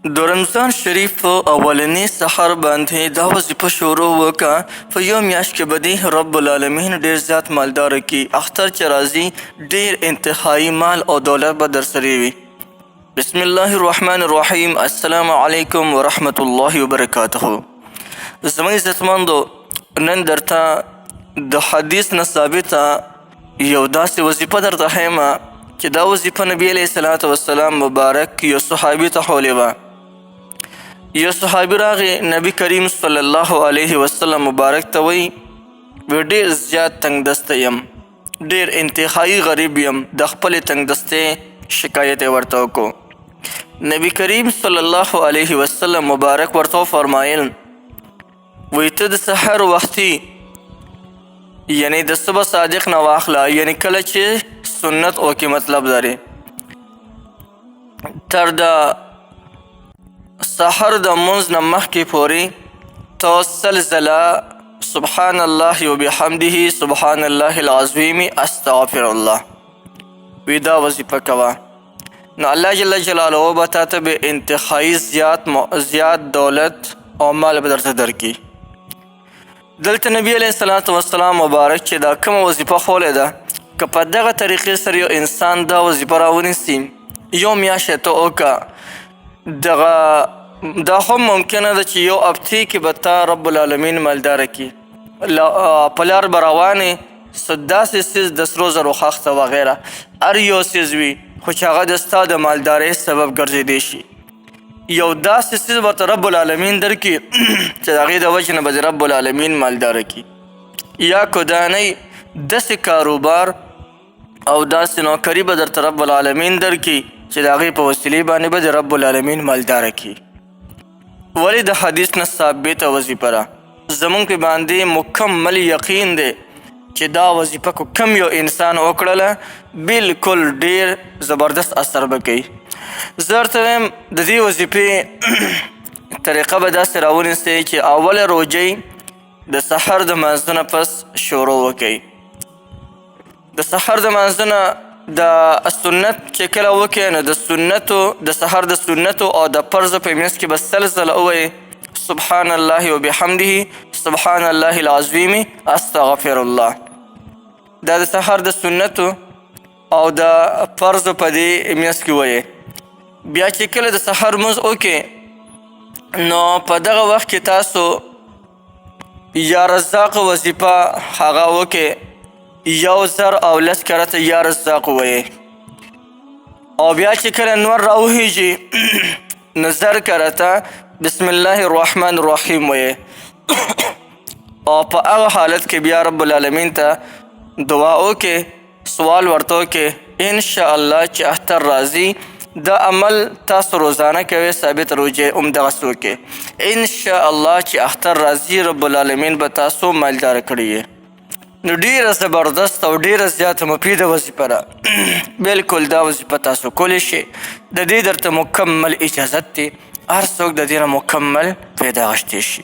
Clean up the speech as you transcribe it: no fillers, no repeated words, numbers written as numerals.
د رمضان شریف په اولنی سحر باندې دا وظیفه شروع وکړه. په یو میاشت کې به دې رب العالمین ډېر زیات مالداره کړي. اختر چې راځي ډېر انتهایی مال او دولت به در سره وي. بسم الله الرحمن الرحیم. السلام علیکم ورحمت الله وبرکاته. زموږ عزتمندو، نن درته د حدیث نه ثابته یو داسې وظیفه درته ښیم چې دا وظیفه نبی علیه الصلاة والسلام مبارک یو صحابي ته ښولې وه. یو صحابي راغی نبی کریم صلی الله علیه وسلم مبارک ته وی ډېر زیات تنګ دسته یم، ډېر انتهایی غریب یم، د خپلې تنګ دستې شکایت یې ورته وکړو. نبی کریم صلی الله علیه وسلم مبارک ورته وفرمایل وی ته د سحر وختي یعنی د صبح صادق نه واخله، یعنی کله چې سنت وکړي، مطلب لري تر د سحر د منځ نه مخکې پورې ته سلسله سبحان الله وبحمده سبحان الله العظیم استغفر الله وی دا وظیفه کوه. نو الله جل جلاله به تا ته به انتهایی زیات دولت او مال به درته درکړي. دلته نبی علیه الصلاة والسلام مبارک چې دا کومه وظیفه ښولې ده، که په دغه طریقې سره یو انسان دا وظیفه راونیسي یو میاشت یې ته وکړه، دا هم ممکنه ده چې یو هفتې کې به تا رب العالمین مالداره کړي. په لار به روانې څه داسې څیز د سرو زرو خښته وغیره هر یو څیز وي خو چې هغه د ستا د مالدارۍ سبب ګرځېدی شي. یو داسې څیز ورته رب العالمین درکړي چې د هغې د وجې نه به رب العالمین مالداره کړي. یا کودانۍ داسې کاروبار او داسې نوکري به درته رب العالمین درکړي چې د هغې په وسیلې باندې به د رب العالمین مالداره کړي. ولې د حدیث نه ثابته وظیفه ده، زمونږ په باندې مکمل یقین دی چې دا وظیفه کو کم یو انسان وکړله بالکل ډېر زبردست اثر به کوي. زه ورته وایم د دې وظیفې طریقه به داسې راونیسئ چې اوله روژې د سحر د لمانځه نه پس شروع وکړئ. د سحر د لمانځه نه د سنت چې کله وکړئ نو د سحر د سنتو او د فرضو په منځ کې به سلسله ووایئ سبحان الله وبحمده سبحان الله العظیم استغفر الله. دا د سحر د سنتو او د فرضو په دې منځ کې ووایئ. بیا چې کله د سحر لمونځ وکړئ نو په دغه وخت کې تاسو یا رزاق وظیفه هغه وکړئ، 1000 او 10 کرته یا رزاق ووایئ. او بیا چې کله نور راوهیږي نو 1000 کرته بسم الله الرحمن الرحیم ووایئ. او په هغه حالت کې بیا رب العالمین ته دعا وکړئ، سوال ورته وکړئ انشاءالله چې اختر راځي دا عمل تاسو روزانه کوئ، ثابت روژې هم دغسې وکړئ، انشاءالله چې اختر راځي رب العالمین به تاسو مالداره کړي. نو ډېره زبردست او ډېره زیاته مفیده وظیفه ده. بلکل دا وظیفه تاسو کولی شئ. د دې درته مکمل اجازت دی، هر څوک د دې نه مکمل فایده اخیستی شي.